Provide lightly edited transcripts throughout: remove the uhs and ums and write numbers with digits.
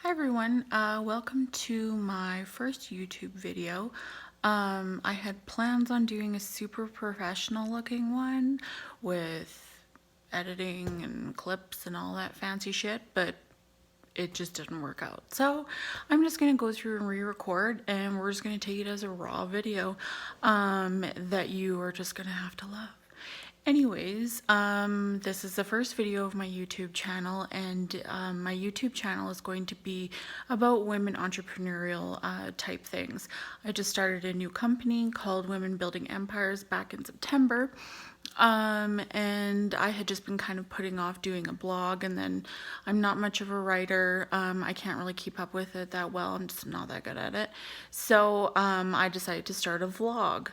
Hi everyone, welcome to my first YouTube video. I had plans on doing a super professional looking one with editing and clips and all that fancy shit, but it just didn't work out. So I'm just gonna go through and re-record, and we're just gonna take it as a raw video that you are just gonna have to love. Anyways, this is the first video of my YouTube channel, and my YouTube channel is going to be about women entrepreneurial type things. I just started a new company called Women Building Empires back in September. And I had just been kind of putting off doing a blog, and then I'm not much of a writer. I can't really keep up with it that well. I'm just not that good at it. So I decided to start a vlog.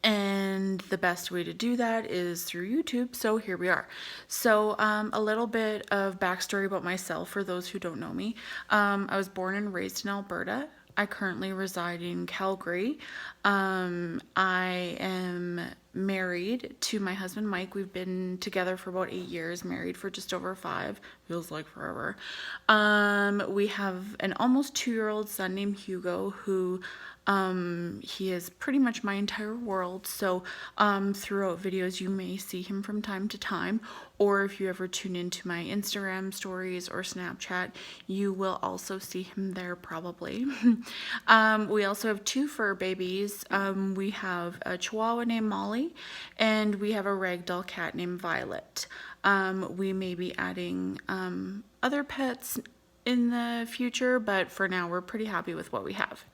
And the best way to do that is through YouTube, so here we are. So a little bit of backstory about myself for those who don't know me. I was born and raised in Alberta. I currently reside in Calgary. I am married to my husband Mike. We've been together for about 8 years, married for just over 5. Feels like forever. We have an almost 2-year-old son named Hugo, who he is pretty much my entire world. So throughout videos you may see him from time to time, or if you ever tune into my Instagram stories or Snapchat, you will also see him there probably. We also have 2 fur babies. We have a Chihuahua named Molly, and we have a ragdoll cat named Violet. We may be adding other pets in the future, but for now we're pretty happy with what we have.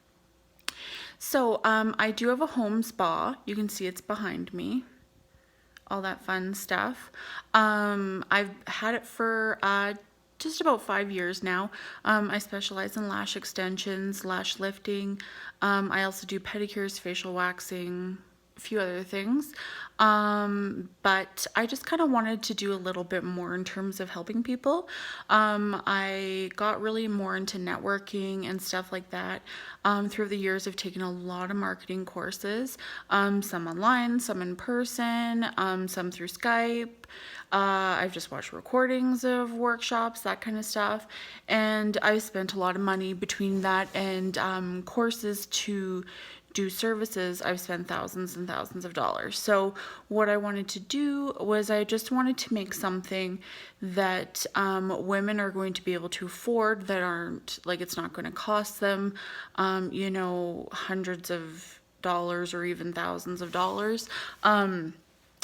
So I do have a home spa. You can see it's behind me. All that fun stuff. I've had it for just about 5 years now. I specialize in lash extensions, lash lifting. I also do pedicures, facial waxing, a few other things. But I just kind of wanted to do a little bit more in terms of helping people. I got really more into networking and stuff like that. Through the years, I've taken a lot of marketing courses, some online, some in person, some through Skype. I've just watched recordings of workshops, that kind of stuff. And I've spent a lot of money between that and courses to do services. I've spent thousands and thousands of dollars. So what I wanted to do was I just wanted to make something that women are going to be able to afford, that aren't like, it's not going to cost them you know, hundreds of dollars or even thousands of dollars.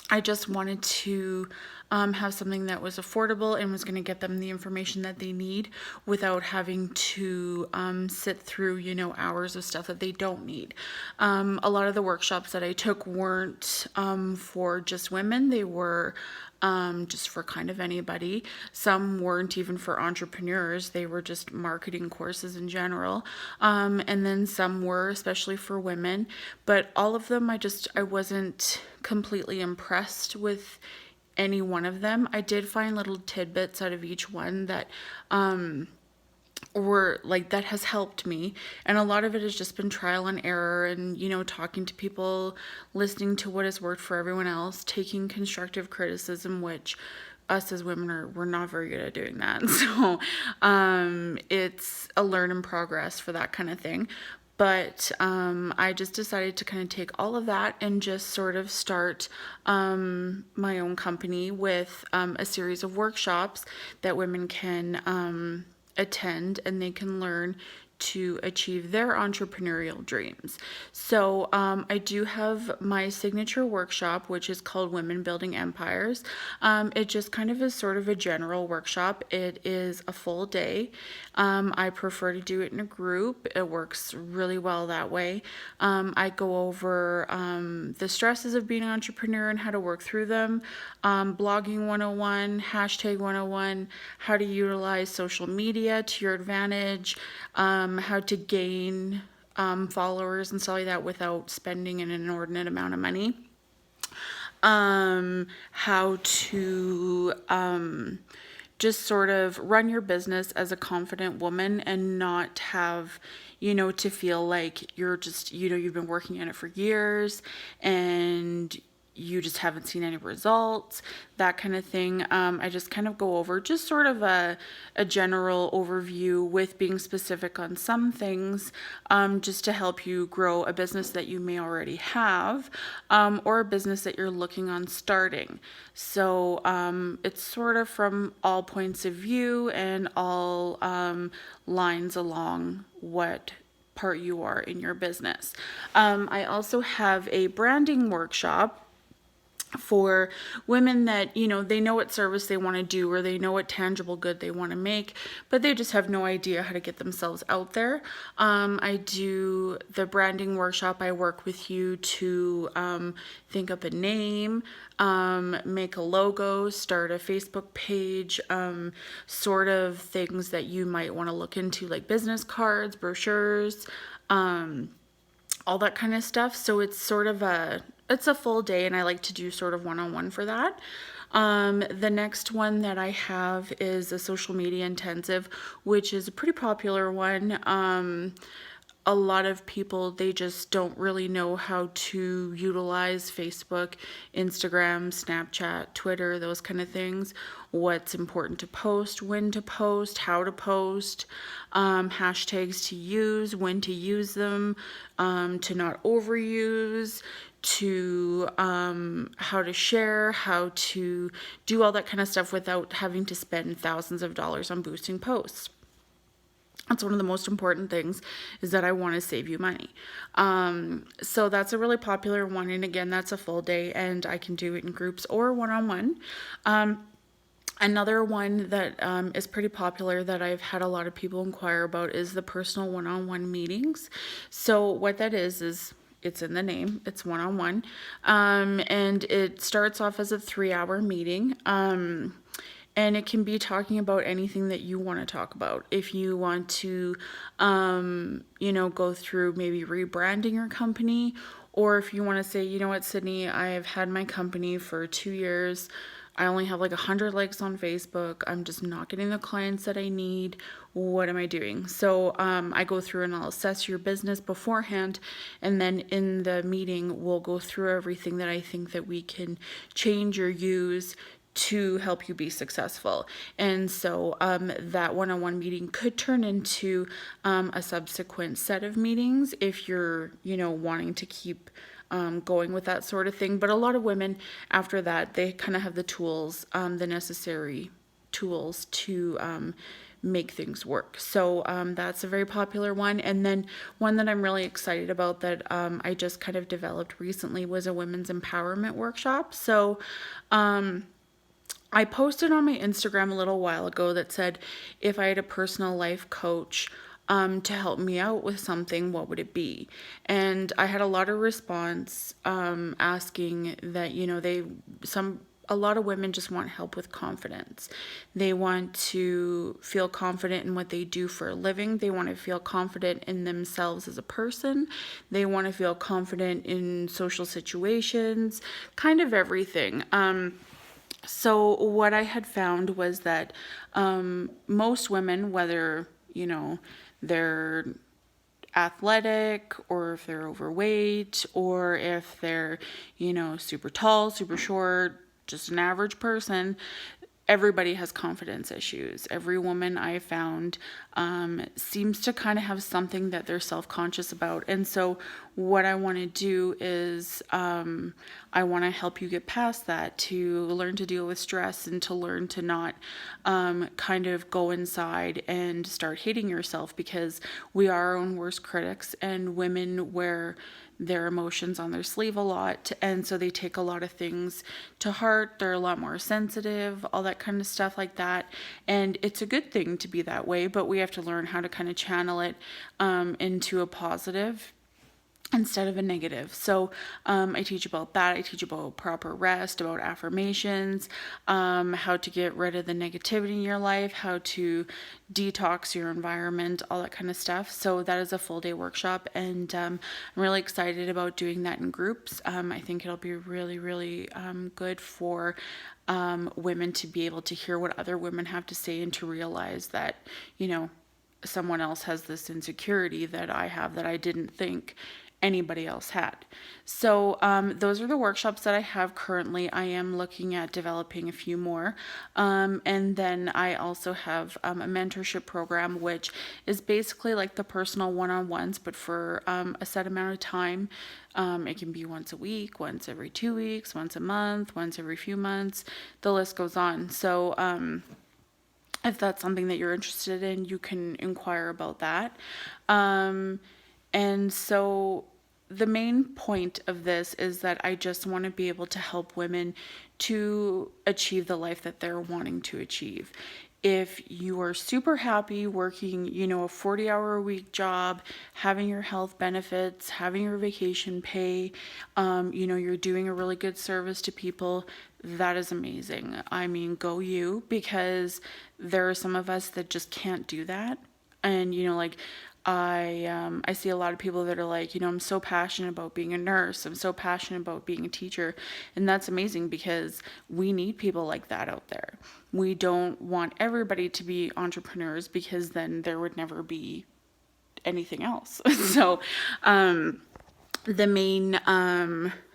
I just wanted to have something that was affordable and was going to get them the information that they need without having to sit through, you know, hours of stuff that they don't need. A lot of the workshops that I took weren't for just women. They were just for kind of anybody. Some weren't even for entrepreneurs. They were just marketing courses in general. And then some were especially for women. But all of them, I wasn't completely impressed with any one of them. I did find little tidbits out of each one that were like, that has helped me, and a lot of it has just been trial and error, and, you know, talking to people, listening to what has worked for everyone else, taking constructive criticism, which us as women we're not very good at doing that. So it's a learn in progress for that kind of thing. But I just decided to kind of take all of that and just sort of start my own company with a series of workshops that women can attend, and they can learn to achieve their entrepreneurial dreams. So I do have my signature workshop, which is called Women Building Empires. It just kind of is sort of a general workshop. It is a full day. I prefer to do it in a group. It works really well that way. I go over the stresses of being an entrepreneur and how to work through them, blogging 101, hashtag 101, how to utilize social media to your advantage, how to gain followers and stuff like that without spending an inordinate amount of money, how to just sort of run your business as a confident woman and not have, you know, to feel like you're just, you know, you've been working on it for years and you just haven't seen any results, that kind of thing. I just kind of go over just sort of a general overview with being specific on some things, just to help you grow a business that you may already have, or a business that you're looking on starting. So it's sort of from all points of view and all lines along what part you are in your business. I also have a branding workshop for women that, they know what service they want to do, or they know what tangible good they want to make, but they just have no idea how to get themselves out there. I do the branding workshop. I work with you to think up a name, make a logo, start a Facebook page, sort of things that you might want to look into, like business cards, brochures, all that kind of stuff. So it's sort of it's a full day, and I like to do sort of one-on-one for that. The next one that I have is a social media intensive, which is a pretty popular one. A lot of people, they just don't really know how to utilize Facebook, Instagram, Snapchat, Twitter, those kind of things. What's important to post, when to post, how to post, hashtags to use, when to use them, to not overuse, to how to share, how to do all that kind of stuff without having to spend thousands of dollars on boosting posts. That's one of the most important things, is that I want to save you money. So that's a really popular one. And again, that's a full day, and I can do it in groups or one-on-one. Another one that is pretty popular that I've had a lot of people inquire about is the personal one-on-one meetings. So what that is it's in the name, it's one-on-one. And it starts off as a 3-hour meeting. And it can be talking about anything that you want to talk about. If you want to, go through maybe rebranding your company, or if you want to say, you know what, Sydney, I have had my company for 2 years. I only have like 100 likes on Facebook. I'm just not getting the clients that I need. What am I doing? So I go through and I'll assess your business beforehand. And then in the meeting, we'll go through everything that I think that we can change or use to help you be successful. And so that one-on-one meeting could turn into a subsequent set of meetings if you're, wanting to keep going with that sort of thing. But a lot of women after that, they kind of have the tools, the necessary tools to make things work. So that's a very popular one. And then one that I'm really excited about that I just kind of developed recently was a women's empowerment workshop. So I posted on my Instagram a little while ago that said, if I had a personal life coach to help me out with something, what would it be? And I had a lot of response asking that, a lot of women just want help with confidence. They want to feel confident in what they do for a living. They want to feel confident in themselves as a person. They want to feel confident in social situations, kind of everything. So what I had found was that most women, whether, they're athletic, or if they're overweight, or if they're, super tall, super short, just an average person, everybody has confidence issues. Every woman I found seems to kind of have something that they're self-conscious about. And so what I want to do is I want to help you get past that, to learn to deal with stress, and to learn to not kind of go inside and start hating yourself, because we are our own worst critics, and women wear their emotions on their sleeve a lot, and so they take a lot of things to heart. They're a lot more sensitive, all that kind of stuff like that, and it's a good thing to be that way, but we have to learn how to kind of channel it into a positive instead of a negative. So I teach about that. I teach about proper rest, about affirmations, how to get rid of the negativity in your life, how to detox your environment, all that kind of stuff. So that is a full day workshop, and I'm really excited about doing that in groups. I think it'll be really, really good for women to be able to hear what other women have to say, and to realize that, someone else has this insecurity that I have that I didn't think. anybody else had. So those are the workshops that I have currently. I am looking at developing a few more. And then I also have a mentorship program, which is basically like the personal one-on-ones, but for a set amount of time. It can be once a week, once every 2 weeks, once a month, once every few months. The list goes on. So if that's something that you're interested in, you can inquire about that. And so the main point of this is that I just want to be able to help women to achieve the life that they're wanting to achieve. If you are super happy working, a 40-hour a week job, having your health benefits, having your vacation pay, you're doing a really good service to people, that is amazing. I mean, go you, because there are some of us that just can't do that. And, like, I see a lot of people that are like, I'm so passionate about being a nurse. I'm so passionate about being a teacher. And that's amazing, because we need people like that out there. We don't want everybody to be entrepreneurs, because then there would never be anything else. So the main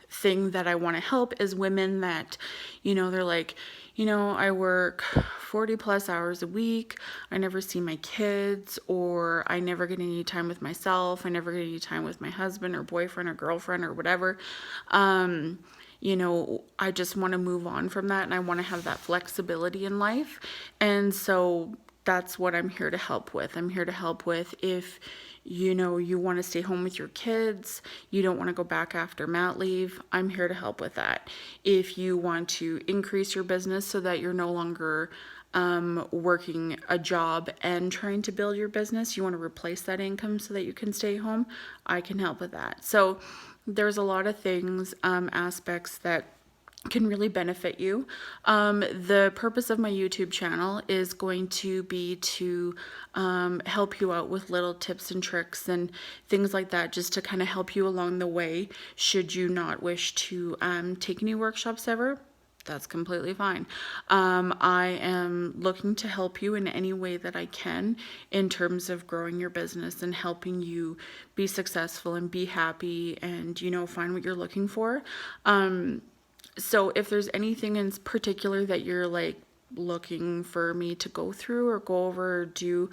thing that I want to help is women that, they're like, I work 40 plus hours a week. I never see my kids, or I never get any time with myself. I never get any time with my husband or boyfriend or girlfriend or whatever. I just want to move on from that, and I want to have that flexibility in life. And so that's what I'm here to help with. I'm here to help with if you want to stay home with your kids, you don't want to go back after mat leave, I'm here to help with that. If you want to increase your business so that you're no longer working a job and trying to build your business, you want to replace that income so that you can stay home, I can help with that. So there's a lot of things, aspects that can really benefit you. The purpose of my YouTube channel is going to be to help you out with little tips and tricks and things like that, just to kind of help you along the way. Should you not wish to take any workshops ever, that's completely fine. I am looking to help you in any way that I can in terms of growing your business and helping you be successful and be happy and, find what you're looking for. So if there's anything in particular that you're like looking for me to go through or go over or do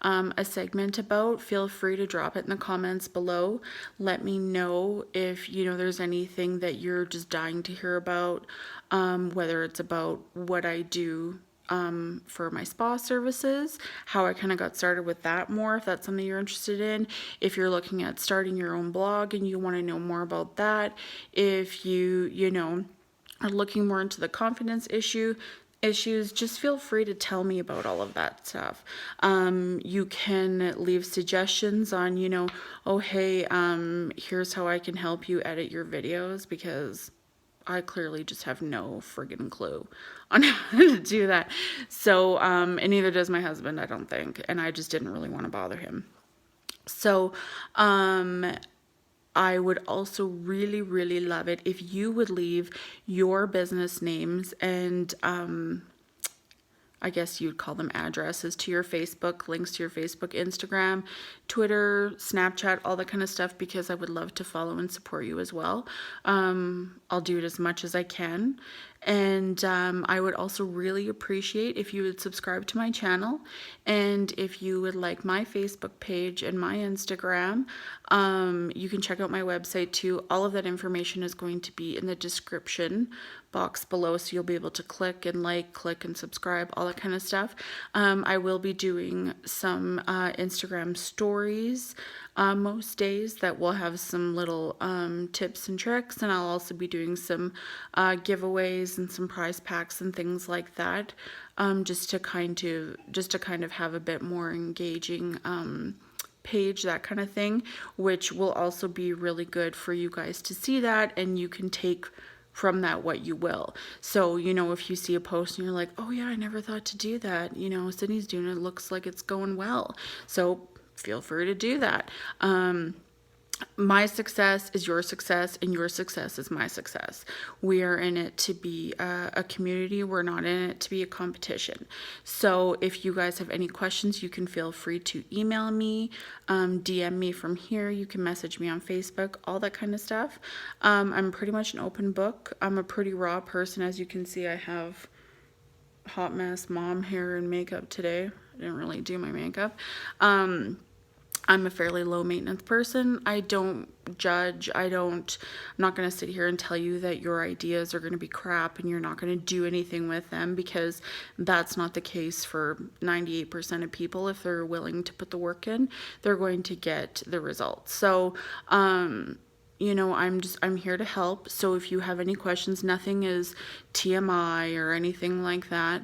a segment about, feel free to drop it in the comments below. Let me know if there's anything that you're just dying to hear about, whether it's about what I do for my spa services, how I kind of got started with that more, if that's something you're interested in. If you're looking at starting your own blog and you want to know more about that, if you are looking more into the confidence issues, just feel free to tell me about all of that stuff. You can leave suggestions on, oh, hey, here's how I can help you edit your videos, because I clearly just have no friggin' clue on how to do that. So, and neither does my husband, I don't think, and I just didn't really want to bother him. So, I would also really, really love it if you would leave your business names and I guess you'd call them addresses to your Facebook, links to your Facebook, Instagram, Twitter, Snapchat, all that kind of stuff, because I would love to follow and support you as well. I'll do it as much as I can. And I would also really appreciate if you would subscribe to my channel, and if you would like my Facebook page and my Instagram. You can check out my website too. All of that information is going to be in the description box below, so you'll be able to click and subscribe, all that kind of stuff. I will be doing some Instagram stories most days that will have some little tips and tricks, and I'll also be doing some giveaways and some prize packs and things like that, just to kind of have a bit more engaging page, that kind of thing, which will also be really good for you guys to see that, and you can take from that what you will. So, if you see a post and you're like, oh yeah, I never thought to do that, Sydney's doing it, looks like it's going well, so feel free to do that. my success is your success and your success is my success. We are in it to be a community. We're not in it to be a competition. So if you guys have any questions, you can feel free to email me, DM me from here. You can message me on Facebook, all that kind of stuff. I'm pretty much an open book. I'm a pretty raw person. As you can see, I have hot mess mom hair and makeup today. I didn't really do my makeup. I'm a fairly low maintenance person. I don't judge. I'm not going to sit here and tell you that your ideas are going to be crap and you're not going to do anything with them, because that's not the case for 98% of people. If they're willing to put the work in, they're going to get the results. So, you know, I'm here to help. So if you have any questions, nothing is TMI or anything like that.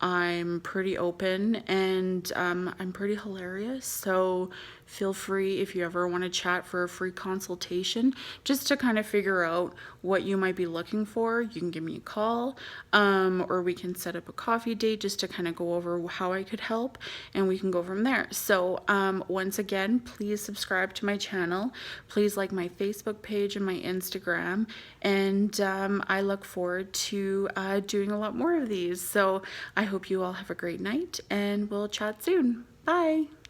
I'm pretty open, and I'm pretty hilarious. So feel free, if you ever want to chat for a free consultation, just to kind of figure out what you might be looking for, you can give me a call, or we can set up a coffee date just to kind of go over how I could help, and we can go from there. So once again, please subscribe to my channel. Please like my Facebook page and my Instagram, and I look forward to doing a lot more of these. So I hope you all have a great night, and we'll chat soon. Bye.